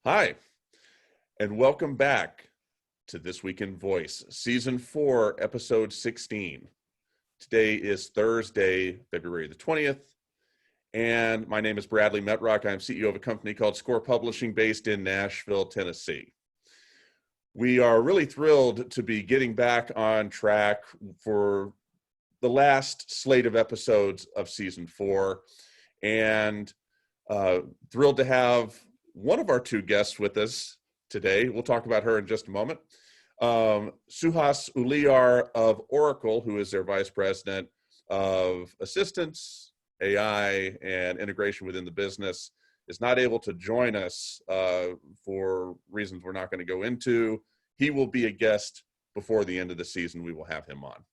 Hi, and welcome back to This Week in Voice, Season 4, Episode 16. Today is Thursday, February the 20th, and my name is Bradley Metrock. I'm CEO of a company called Score Publishing based in Nashville, Tennessee. We are really thrilled to be getting back on track for the last slate of episodes of Season 4, and thrilled to have one of our two guests with us today. We'll talk about her in just a moment. Suhas Uliyar of Oracle, who is their Vice President of Assistance, AI, and Integration within the business, is not able to join us for reasons we're not going to go into. He will be a guest before the end of the season. We will have him on.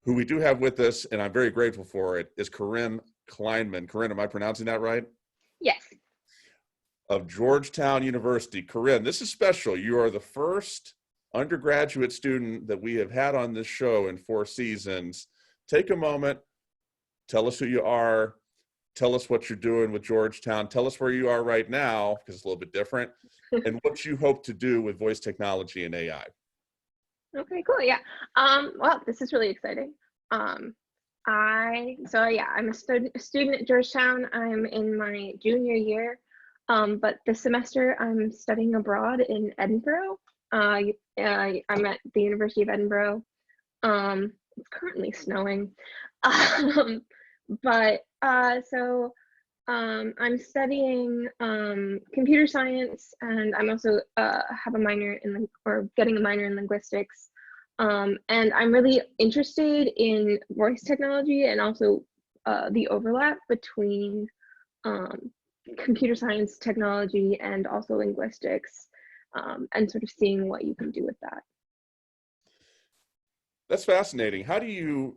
Who we do have with us, and I'm very grateful for it, is Corinne Kleinman. Corinne, am I pronouncing that right? Yes. Of Georgetown University. Corinne, this is special. You are the first undergraduate student that we have had on this show in 4 seasons. Take a moment, tell us who you are, tell us what you're doing with Georgetown, tell us where you are right now, because it's a little bit different, and what you hope to do with voice technology and AI. Okay, cool. Yeah. Well, this is really exciting. I'm a student at Georgetown. I'm in my junior year. But this semester I'm studying abroad in Edinburgh. I'm at the University of Edinburgh. It's currently snowing. I'm studying computer science, and I'm also have a minor getting a minor in linguistics. And I'm really interested in voice technology and also the overlap between computer science, technology, and also linguistics, and sort of seeing what you can do with that. That's fascinating. How do you,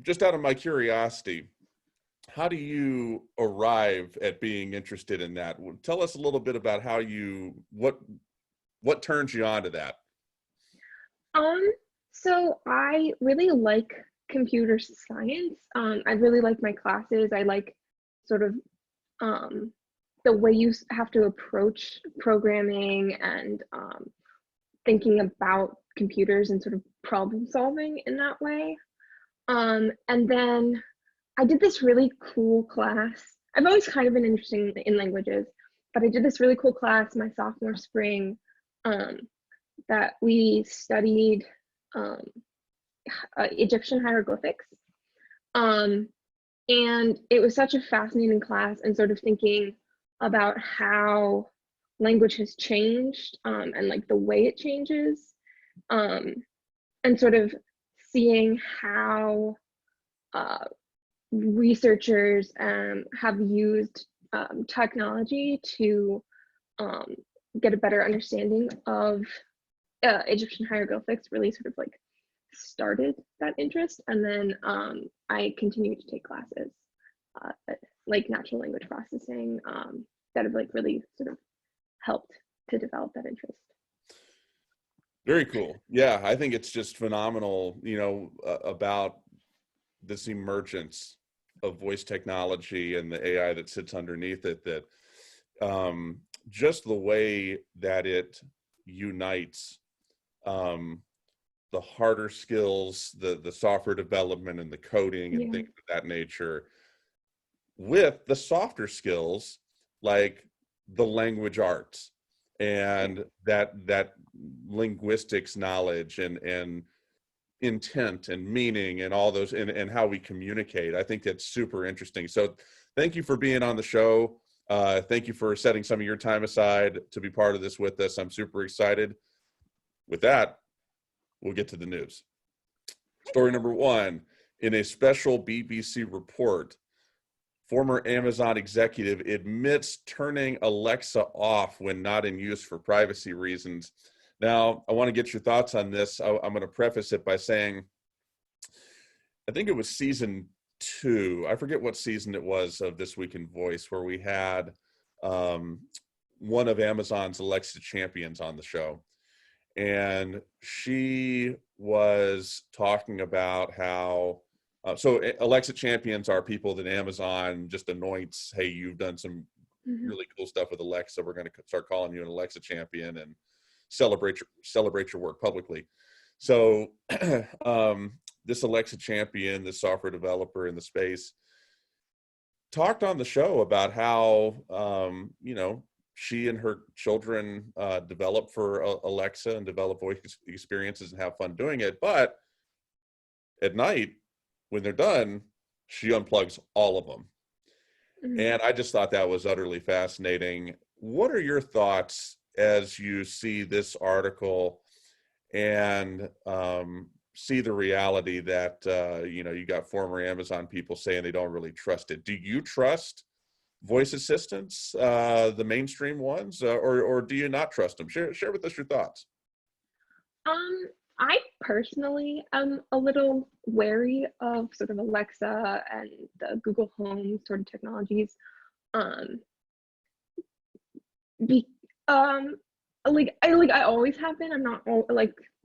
just out of my curiosity, how do you arrive at being interested in that? Tell us a little bit about how what turns you on to that? So I really like computer science. I really like my classes. I like sort of the way you have to approach programming and thinking about computers and sort of problem solving in that way. And then I did this really cool class. I've always kind of been interested in languages, but I did this really cool class my sophomore spring that we studied Egyptian hieroglyphics. And it was such a fascinating class, and sort of thinking about how language has changed and like the way it changes, and sort of seeing how researchers have used technology to get a better understanding of Egyptian hieroglyphics. Really sort of like started that interest, and then I continued to take classes like natural language processing that have like really sort of helped to develop that interest. Very cool. Yeah, I think it's just phenomenal, about this emergence of voice technology and the AI that sits underneath it, that just the way that it unites the harder skills, the software development and the coding and things of that nature, with the softer skills like the language arts and that linguistics knowledge and intent and meaning and all those, and how we communicate. I think that's super interesting. So thank you for being on the show. Thank you for setting some of your time aside to be part of this with us. I'm super excited. With that, we'll get to the news. Story number 1, in a special BBC report, former Amazon executive admits turning Alexa off when not in use for privacy reasons. Now, I want to get your thoughts on this. I'm going to preface it by saying, I think it was season 2. I forget what season it was of This Week in Voice, where we had one of Amazon's Alexa champions on the show. And she was talking about how, so Alexa champions are people that Amazon just anoints, hey, you've done some Mhm. really cool stuff with Alexa. We're going to start calling you an Alexa champion and celebrate your work publicly. So this Alexa champion, this software developer in the space, talked on the show about how she and her children develop for Alexa and develop voice experiences and have fun doing it. But at night, when they're done, she unplugs all of them. Mhm. And I just thought that was utterly fascinating. What are your thoughts as you see this article and see the reality that you got former Amazon people saying they don't really trust it? Do you trust voice assistants, the mainstream ones, or do you not trust them? Share with us your thoughts. I personally am a little wary of sort of Alexa and the Google Home sort of technologies. Um, be, um, I always have been. I'm not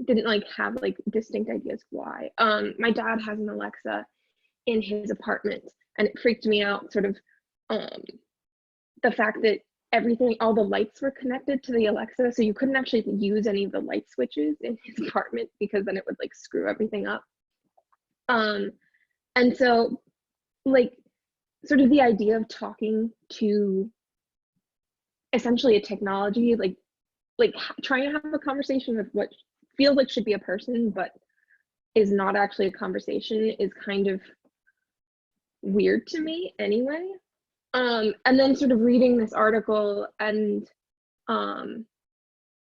didn't have distinct ideas why. My dad has an Alexa in his apartment, and it freaked me out sort of um the fact that all the lights were connected to the Alexa, so you couldn't actually use any of the light switches in his apartment because then it would screw everything up. Um, and so like sort of the idea of talking to essentially a technology, trying to have a conversation with what feels like should be a person, but is not actually a conversation, is kind of weird to me anyway. And then sort of reading this article and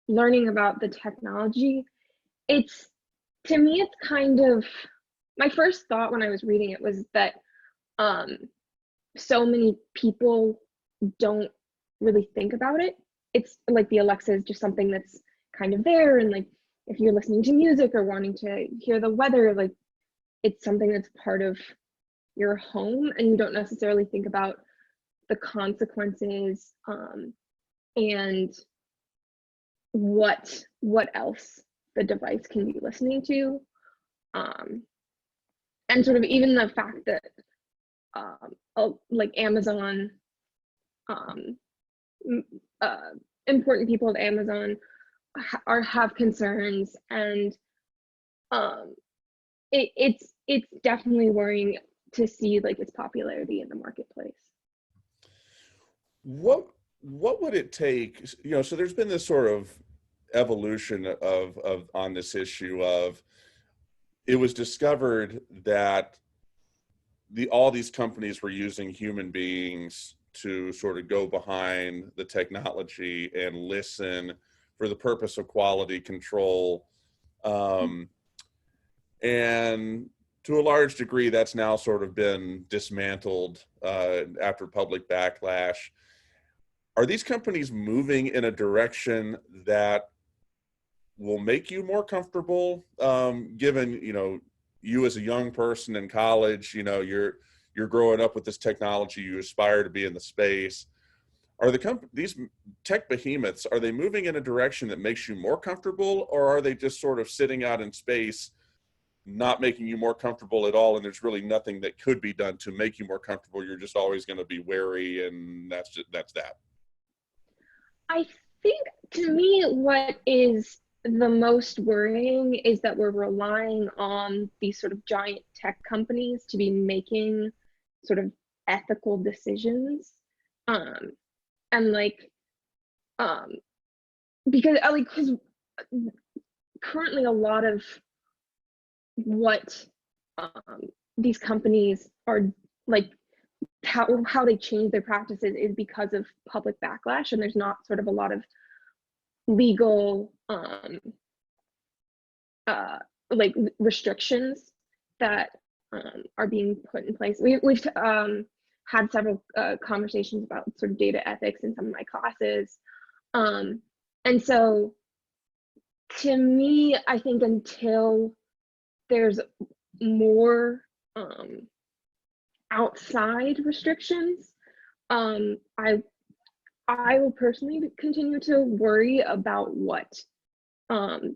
learning about the technology, to me, it's kind of, my first thought when I was reading it was that so many people don't really think about it. It's like the Alexa is just something that's kind of there, and if you're listening to music or wanting to hear the weather, it's something that's part of your home, and you don't necessarily think about the consequences and what else the device can be listening to, and sort of even the fact that Amazon, important people at Amazon have concerns, and it's definitely worrying to see its popularity in the marketplace. What would it take? So there's been this sort of evolution of on this issue of, it was discovered that all these companies were using human beings to sort of go behind the technology and listen for the purpose of quality control. And to a large degree, that's now sort of been dismantled after public backlash. Are these companies moving in a direction that will make you more comfortable, given, you as a young person in college, you're growing up with this technology, you aspire to be in the space. Are these tech behemoths, are they moving in a direction that makes you more comfortable, or are they just sort of sitting out in space, not making you more comfortable at all, and there's really nothing that could be done to make you more comfortable? You're just always going to be wary, and that's that. I think, to me, what is the most worrying is that we're relying on these sort of giant tech companies to be making sort of ethical decisions. And because currently a lot of what these companies are how they change their practices is because of public backlash, and there's not sort of a lot of legal restrictions that are being put in place. We've had several conversations about sort of data ethics in some of my classes, and so to me, I think until there's more outside restrictions, I will personally continue to worry about what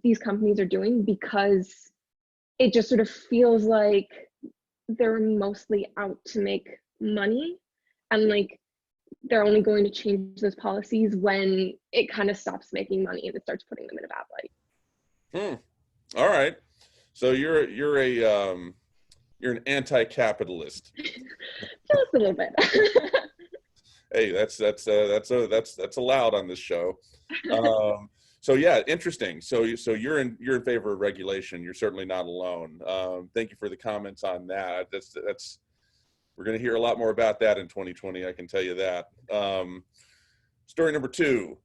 these companies are doing, because it just sort of feels like they're mostly out to make money, and they're only going to change those policies when it kind of stops making money and it starts putting them in a bad light. All right. So you're an anti-capitalist. Just a little bit. Hey, that's allowed on this show. So yeah, interesting. So you're in favor of regulation. You're certainly not alone. Thank you for the comments on that. That's we're going to hear a lot more about that in 2020. I can tell you that. Story number 2,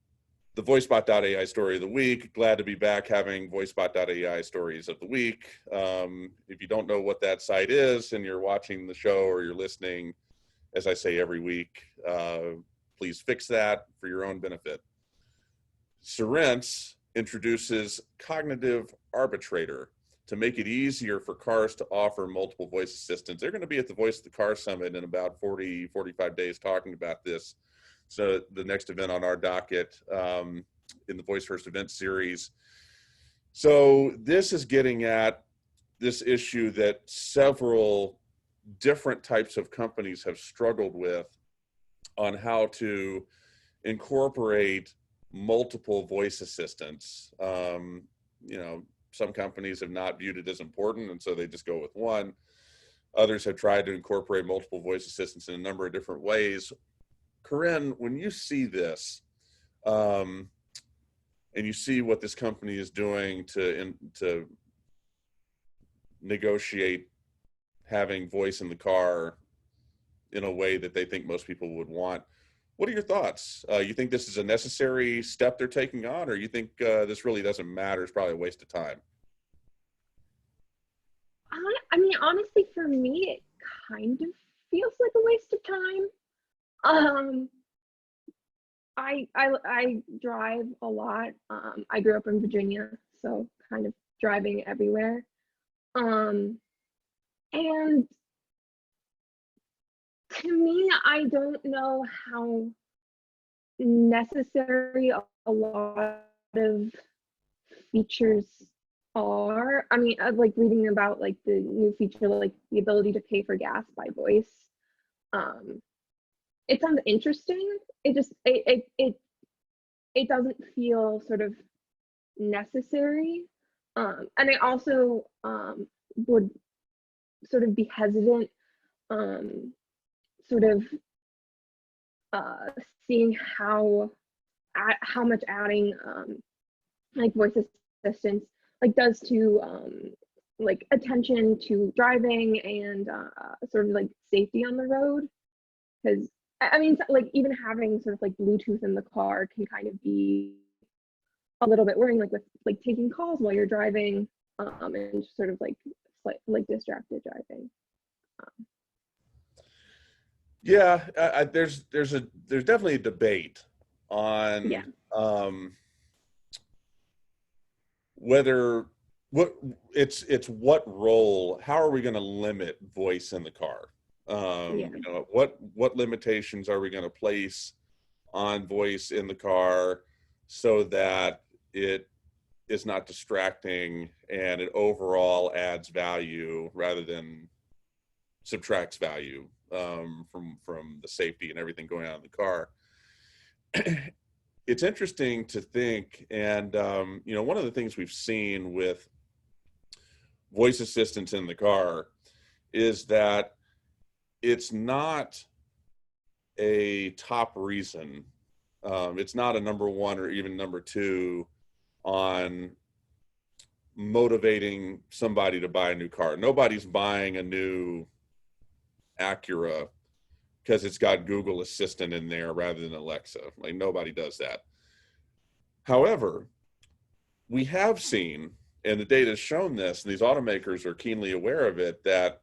the VoiceBot.ai story of the week. Glad to be back having VoiceBot.ai stories of the week. If you don't know what that site is and you're watching the show or you're listening, as I say every week, please fix that for your own benefit. Cerence introduces cognitive arbitrator to make it easier for cars to offer multiple voice assistants. They're going to be at the Voice of the Car Summit in about 45 days talking about this. So the next event on our docket in the Voice First event series. So this is getting at this issue that several different types of companies have struggled with on how to incorporate multiple voice assistants. Some companies have not viewed it as important, and so they just go with one. Others have tried to incorporate multiple voice assistants in a number of different ways. Corinne, when you see this, and you see what this company is doing to negotiate having voice in the car in a way that they think most people would want, what are your thoughts? You think this is a necessary step they're taking on, or you think this really doesn't matter? It's probably a waste of time? I mean, honestly, for me, it kind of feels like a waste of time. I drive a lot. I grew up in Virginia, so kind of driving everywhere. And to me, I don't know how necessary a lot of features are. I mean, like reading about like the new feature, like the ability to pay for gas by voice. It sounds interesting. It just it doesn't feel sort of necessary. And I also would sort of be hesitant sort of seeing how much adding like voice assistance like does to like attention to driving and sort of like safety on the road. Because I mean, like even having sort of like Bluetooth in the car can kind of be a little bit worrying, like with like taking calls while you're driving, and sort of like distracted driving. Yeah, there's definitely a debate on whether what role, how are we going to limit voice in the car? What limitations are we going to place on voice in the car so that it is not distracting and it overall adds value rather than subtracts value from the safety and everything going on in the car. It's interesting to think, and one of the things we've seen with voice assistants in the car is that it's not a top reason. It's not a number 1 or even number 2 on motivating somebody to buy a new car. Nobody's buying a new Acura because it's got Google Assistant in there rather than Alexa. Like, nobody does that. However, we have seen, and the data has shown this, and these automakers are keenly aware of it, that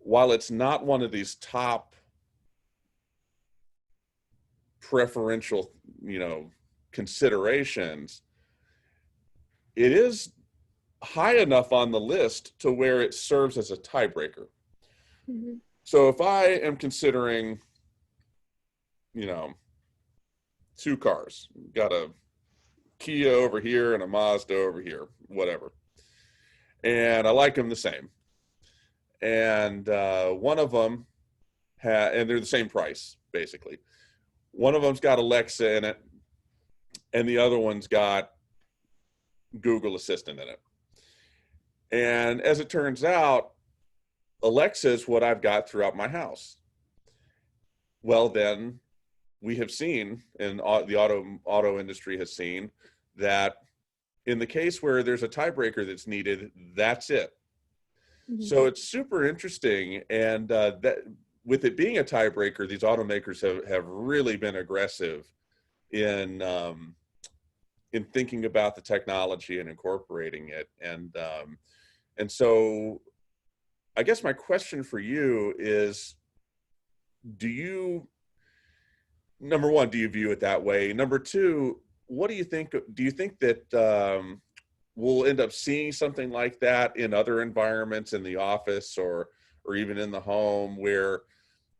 while it's not one of these top preferential, considerations, it is high enough on the list to where it serves as a tiebreaker. Mm-hmm. So if I am considering, 2 cars, got a Kia over here and a Mazda over here, whatever, and I like them the same, and one of them and they're the same price, basically. One of them's got Alexa in it, and the other one's got Google Assistant in it. And as it turns out, Alexa is what I've got throughout my house. Well, then we have seen, and the auto industry has seen, that in the case where there's a tiebreaker that's needed, that's it. Mhm. So it's super interesting, and that with it being a tiebreaker, these automakers have really been aggressive in thinking about the technology and incorporating it, and so I guess my question for you is, number one, do you view it that way? Number two, what do you think? Do you think that we'll end up seeing something like that in other environments, in the office or even in the home, where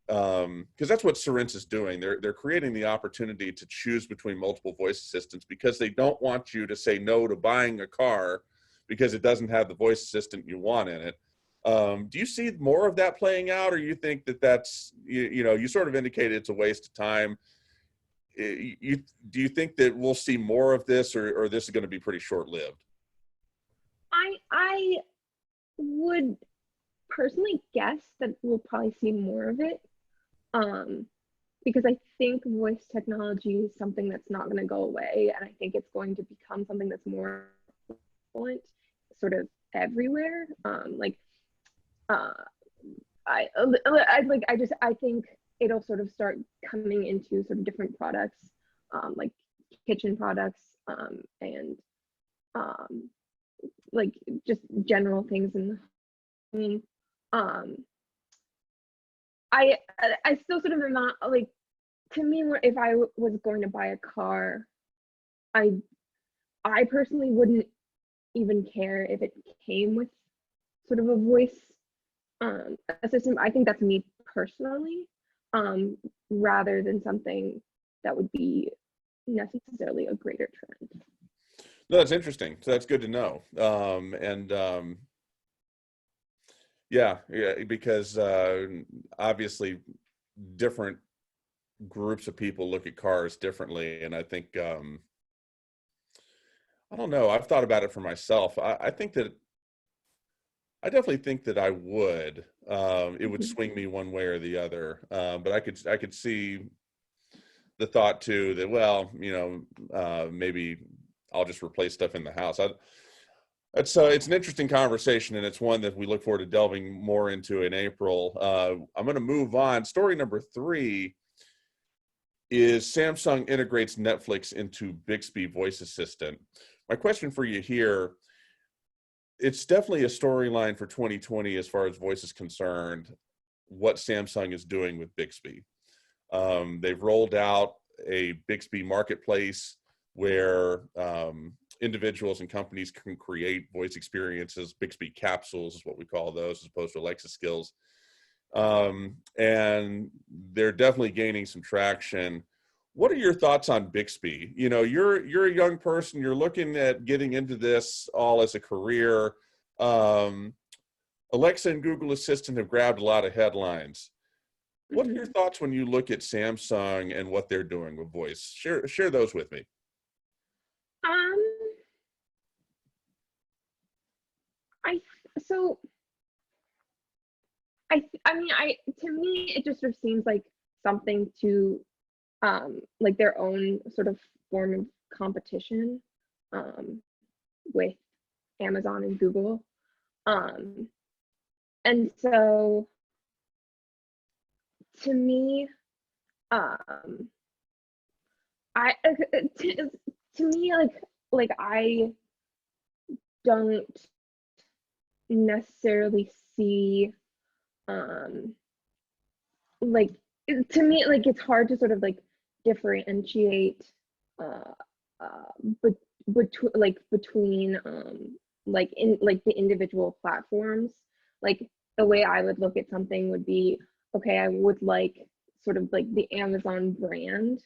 because that's what Cerence is doing. They're creating the opportunity to choose between multiple voice assistants because they don't want you to say no to buying a car because it doesn't have the voice assistant you want in it. Do you see more of that playing out, or you think that that's, you sort of indicated it's a waste of time? Do you think that we'll see more of this, or this is going to be pretty short-lived? I would personally guess that we'll probably see more of it, because I think voice technology is something that's not going to go away, and I think it's going to become something that's more prevalent, sort of everywhere. I think it'll sort of start coming into sort of different products, like kitchen products, and like just general things in the home. I still sort of am not like, to me, if I was going to buy a car, I personally wouldn't even care if it came with sort of a voice assistant. I think that's me personally, rather than something that would be necessarily a greater trend. No, that's interesting. So that's good to know. Yeah, because obviously different groups of people look at cars differently, and I think I don't know. I've thought about it for myself. I think that I definitely think that I would. It would swing me one way or the other, but I could see the thought too that, well, maybe I'll just replace stuff in the house. It's an interesting conversation, and it's one that we look forward to delving more into in April. I'm going to move on. Story number 3 is Samsung integrates Netflix into Bixby voice assistant. My question for you here, it's definitely a storyline for 2020 as far as voice is concerned, what Samsung is doing with Bixby. They've rolled out a Bixby marketplace where individuals and companies can create voice experiences. Bixby capsules is what we call those, as opposed to Alexa skills. And they're definitely gaining some traction. What are your thoughts on Bixby? You're a young person, you're looking at getting into this all as a career. Alexa and Google Assistant have grabbed a lot of headlines. What are your thoughts when you look at Samsung and what they're doing with voice? Share those with me. To me, it just sort of seems like something to, like their own sort of form of competition, with Amazon and Google. And so to me, I to me, like I don't necessarily see, like, to me, like, it's hard to sort of like differentiate, but between like in like the individual platforms. Like, the way I would look at something would be, okay, I would like sort of like the Amazon brand,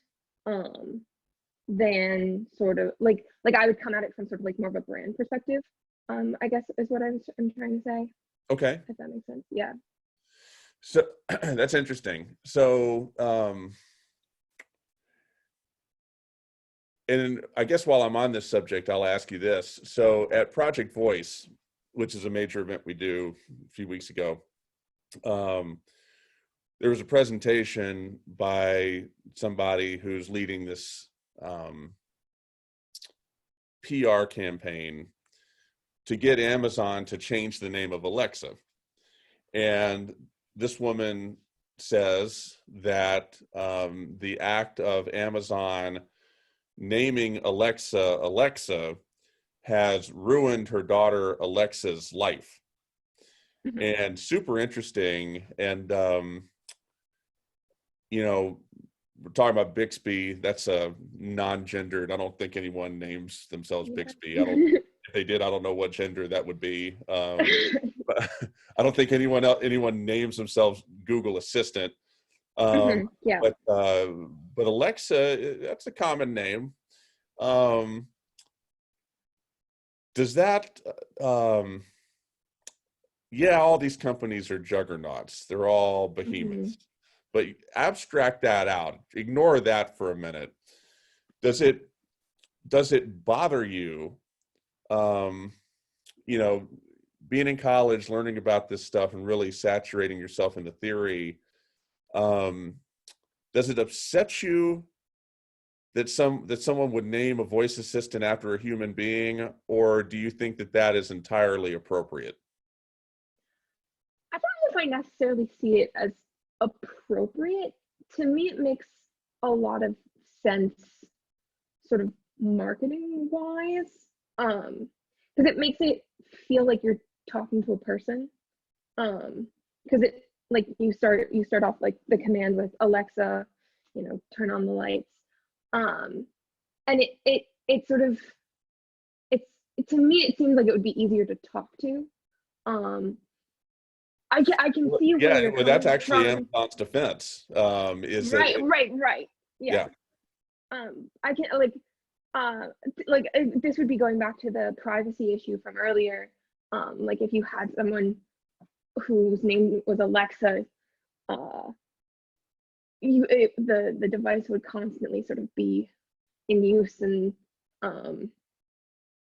then sort of like I would come at it from sort of like more of a brand perspective, I guess is what I'm trying to say. Okay. If that makes sense. Yeah. So that's interesting. So, and I guess while I'm on this subject, I'll ask you this. So at Project Voice, which is a major event we do a few weeks ago, um, there was a presentation by somebody who's leading this PR campaign to get Amazon to change the name of Alexa. And this woman says that the act of Amazon naming Alexa Alexa has ruined her daughter Alexa's life. And super interesting. And we're talking about Bixby. That's a non-gendered. I don't think anyone names themselves Bixby. If they did, I don't know what gender that would be. But I don't think anyone names themselves Google Assistant. Yeah. But Alexa, that's a common name. Does that? Yeah, all these companies are juggernauts. They're all behemoths. But abstract that out. Ignore that for a minute. Does it bother you? Being in college, learning about this stuff, and really saturating yourself in the theory. Does it upset you that someone would name a voice assistant after a human being, or do you think that is entirely appropriate? I don't know if I necessarily see it as appropriate. To me, it makes a lot of sense, sort of marketing wise, because it makes it feel like you're talking to a person. Because it, like, you start off like the command with Alexa, turn on the lights, and it sort of, it's, to me it seems like it would be easier to talk to. I can see where you're well, that's actually from. Amazon's defense. Is Right, that right. Yeah. I can this would be going back to the privacy issue from earlier. Like if you had someone whose name was Alexa, the device would constantly sort of be in use and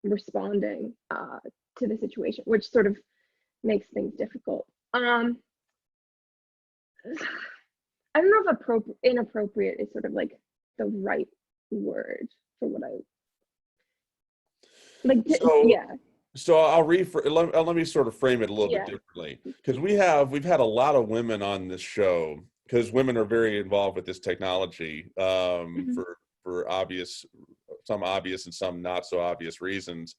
responding to the situation, which sort of makes things difficult. I don't know if inappropriate is sort of like the right word for what I like. So let me sort of frame it a little bit differently, because we've had a lot of women on this show, because women are very involved with this technology for some obvious and some not so obvious reasons.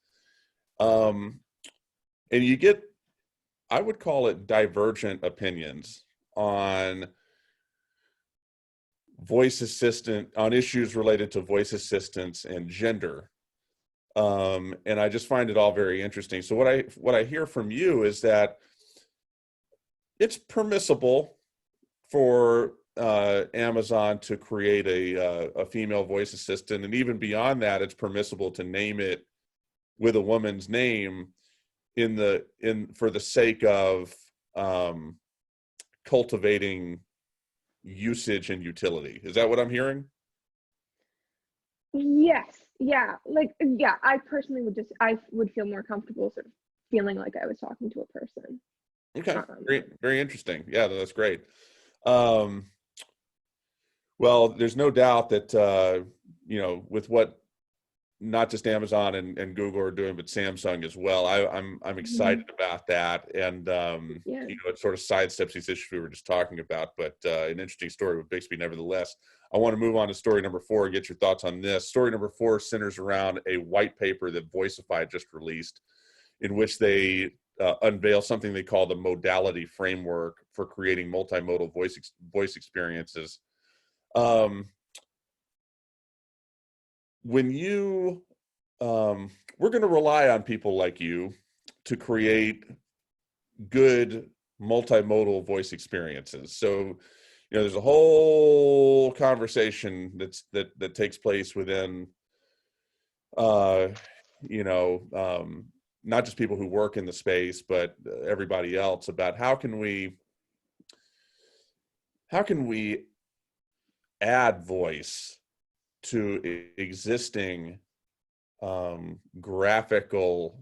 And you get, I would call it, divergent opinions on on issues related to voice assistants and gender. And I just find it all very interesting. So what I hear from you is that it's permissible for Amazon to create a female voice assistant, and even beyond that, it's permissible to name it with a woman's name for the sake of cultivating usage and utility. Is that what I'm hearing? Yes. Yeah. I personally would feel more comfortable sort of feeling like I was talking to a person. Okay. Very, very interesting. Yeah, that's great. Well, there's no doubt that, with what not just Amazon and Google are doing, but Samsung as well, I'm excited about that. And, it sort of sidesteps these issues we were just talking about, but an interesting story with Bixby nevertheless. I want to move on to story number 4 and get your thoughts on this. Story number 4 centers around a white paper that Voicify just released, in which they unveil something they call the modality framework for creating multimodal voice experiences. When you, we're going to rely on people like you to create good multimodal voice experiences. So, there's a whole conversation that takes place within, not just people who work in the space, but everybody else, about how can we how can we add voice to existing graphical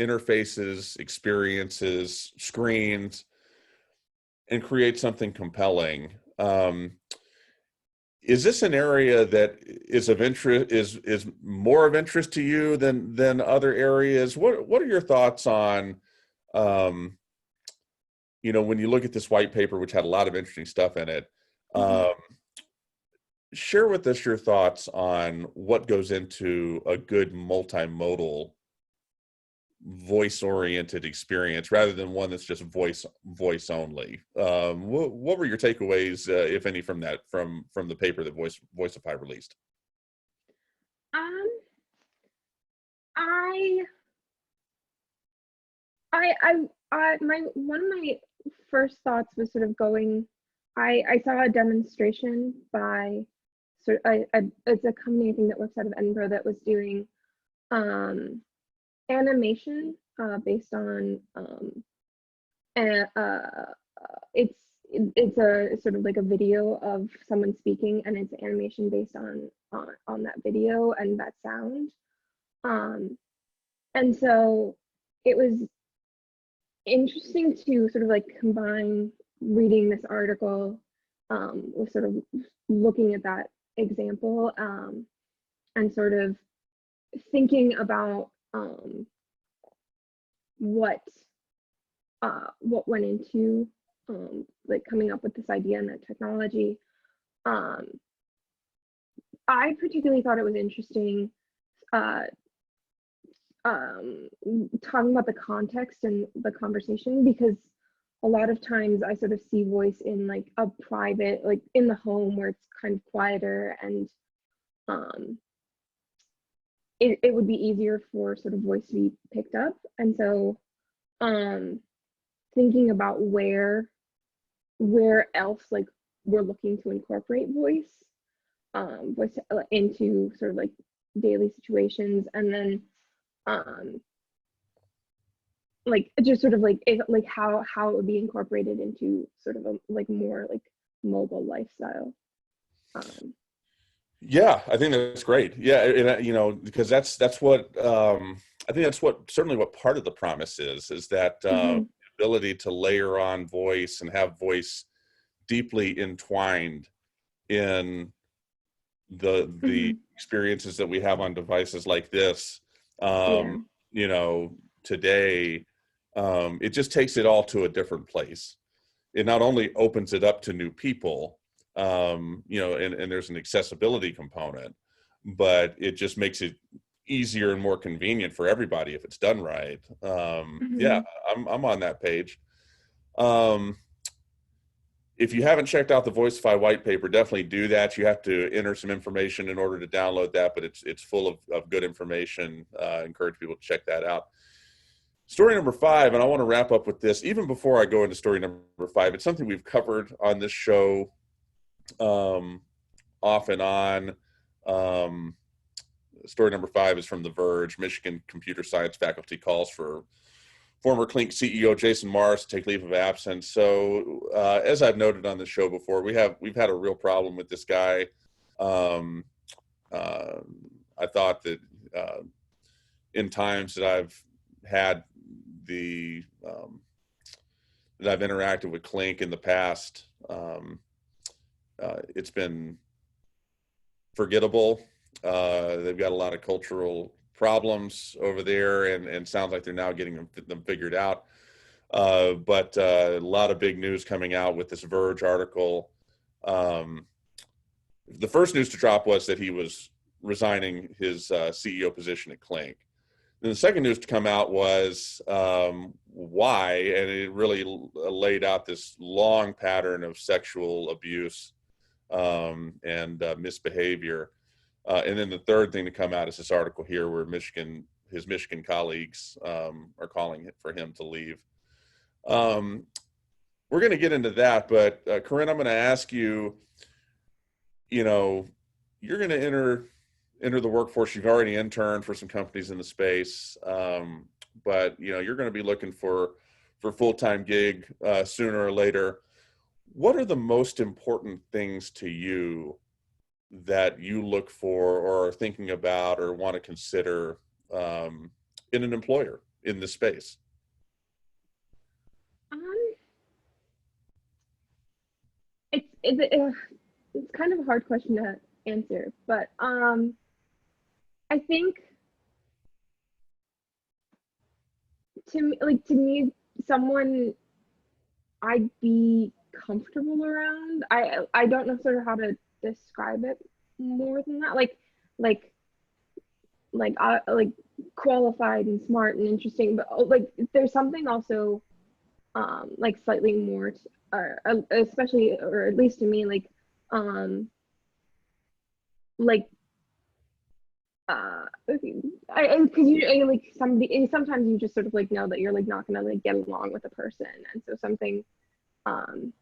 interfaces, experiences, screens, and create something compelling? Is this an area that is of interest, is more of interest to you than other areas? What are your thoughts on, when you look at this white paper, which had a lot of interesting stuff in it? Mhm. Share with us your thoughts on what goes into a good multimodal voice-oriented experience rather than one that's just voice only. What were your takeaways, if any, from the paper that Voicify released? Um, I, my one of my first thoughts was sort of going. I saw a demonstration by it's a company I think that works out of Edinburgh that was doing um animation based on a, it's a sort of like a video of someone speaking, and it's animation based on that video and that sound. Um, and so it was interesting to sort of like combine reading this article with sort of looking at that example, and sort of thinking about what what went into like coming up with this idea and that technology. Um, I particularly thought it was interesting uh, talking about the context and the conversation, because a lot of times I sort of see voice in like a private, like in the home where it's kind of quieter, and um, it would be easier for sort of voice to be picked up. And so um, thinking about where else like we're looking to incorporate voice into sort of like daily situations, and then um like just sort of like like how it would be incorporated into sort of a like more like mobile lifestyle. um Yeah, I think that's great. Yeah, and because that's what I think that's what certainly what part of the promise is that mhm, ability to layer on voice and have voice deeply entwined in the mhm, experiences that we have on devices like this. yeah, Um, you know, today, it just takes it all to a different place. It not only opens it up to new people, and there's an accessibility component, but it just makes it easier and more convenient for everybody if it's done right. Yeah, mhm, I'm on that page. Um, if you haven't checked out the Voicify white paper, definitely do that. You have to enter some information in order to download that, but it's full of good information. Encourage people to check that out. Story number 5, and I want to wrap up with this. Even before I go into story number 5, it's something we've covered on this show um, off and on. Um, Story number 5 is from The Verge. Michigan computer science faculty calls for former Clink CEO Jason Morris to take leave of absence. So, as I've noted on the show before, we've had a real problem with this guy. Um, uh, I thought that in times that I've had that I've interacted with Clink in the past, it's been forgettable. They've got a lot of cultural problems over there, and sounds like they're now getting them figured out. But a lot of big news coming out with this Verge article. Um, the first news to drop was that he was resigning his CEO position at Clink. Then the second news to come out was why, and it really laid out this long pattern of sexual abuse and misbehavior. And then the third thing to come out is this article here where his Michigan colleagues are calling for him to leave. We're going to get into that, but Corinne, I'm going to ask you, you're going to enter the workforce. You've already interned for some companies in the space, but you're going to be looking for full-time gig sooner or later. what are the most important things to you that you look for or are thinking about or want to consider in an employer in this space? Um, it's kind of a hard question to answer, but I think to me, someone I'd be comfortable around. I don't know sort of how to describe it more than that. Like like qualified and smart and interesting, but like there's something also like slightly more or especially or at least to me um like because like somebody sometimes you just sort of like know that you're like not gonna like get along with a person, and so something um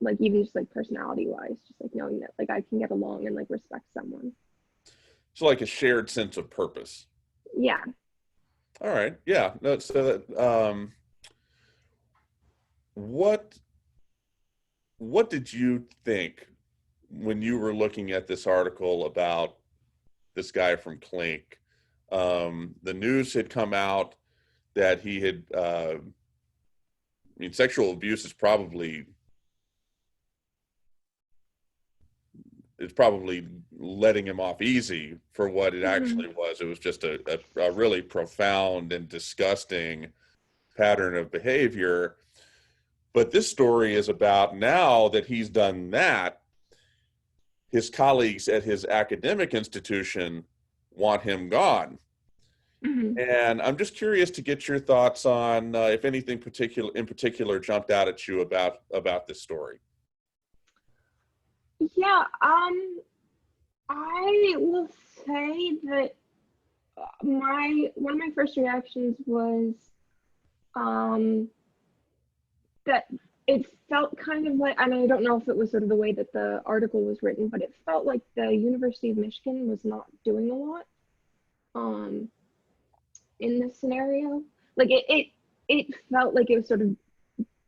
like even just like personality wise, just like knowing that like I can get along and like respect someone. So like a shared sense of purpose. Yeah. All right. Yeah. No, so that, what did you think when you were looking at this article about this guy from Clink? The news had come out that he had, I mean, sexual abuse is probably letting him off easy for what it Mm-hmm. actually was. It was just a really profound and disgusting pattern of behavior. But this story is about now that he's done that, his colleagues at his academic institution want him gone. Mm-hmm. And I'm just curious to get your thoughts on if anything in particular jumped out at you about this story. Yeah, I will say that my one of my first reactions was um that it felt kind of like, and I don't know if it was sort of the way that the article was written, but it felt like the University of Michigan was not doing a lot um in this scenario. Like it felt like it was sort of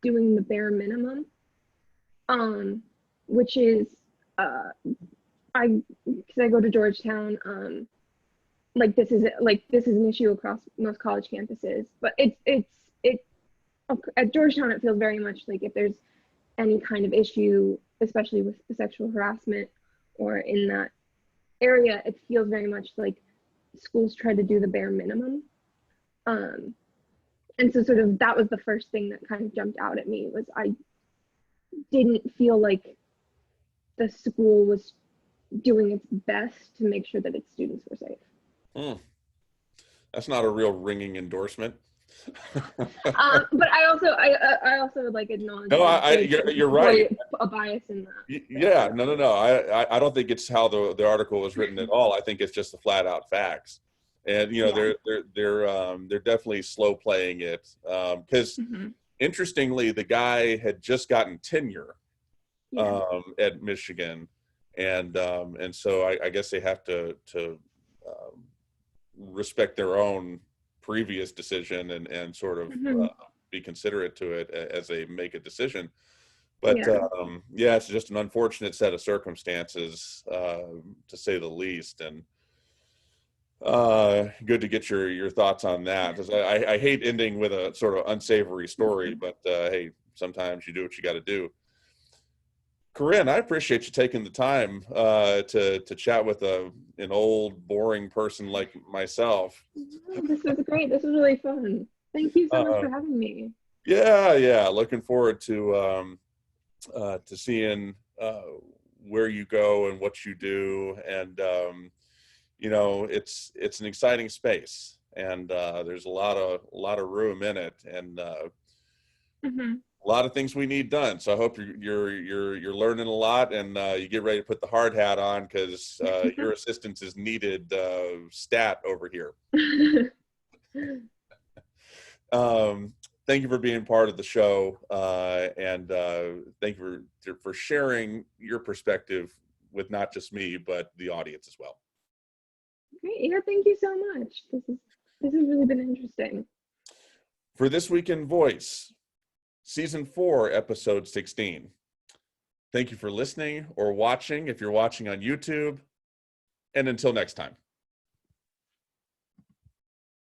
doing the bare minimum, um, which is uh I because I go to Georgetown, this is an issue across most college campuses, but it at Georgetown it feels very much like if there's any kind of issue, especially with sexual harassment or in that area, it feels very much like schools try to do the bare minimum. Um, and so sort of that was the first thing that kind of jumped out at me was I didn't feel like the school was doing its best to make sure that its students were safe. Hmm. That's not a real ringing endorsement. But I also would like acknowledge No, that there's you're right. probably a bias in that Yeah, no, no, article. no. I don't think it's how the article was written at all. I think it's just the flat out facts. And you know, Yeah. they're definitely slow playing it because Hmm. interestingly, the guy had just gotten tenure Yeah. at Michigan, and so I guess they have to um, respect their own previous decision and sort of Hmm. be considerate to it as they make a decision. But Yeah. yeah, it's just an unfortunate set of circumstances, to say the least. And good to get your thoughts on that, because I hate ending with a sort of unsavory story, Mhm. but hey, sometimes you do what you got to do. Corinne, I appreciate you taking the time to chat with an old, boring person like myself. This was great. This was really fun. Thank you so much Uh, for having me. yeah, yeah. Looking forward to seeing where you go and what you do, and you know, it's an exciting space, and there's a lot of room in it, and Hmm. a lot of things we need done. So I hope you're learning a lot, and you get ready to put the hard hat on, because your assistance is needed. Stat over here. Um, Thank you for being part of the show, and thank you for sharing your perspective with not just me but the audience as well. Great. Yeah, thank you so much. This has really been interesting. For This Week in Voice, Season 4, Episode 16. Thank you for listening or watching if you're watching on YouTube. And until next time.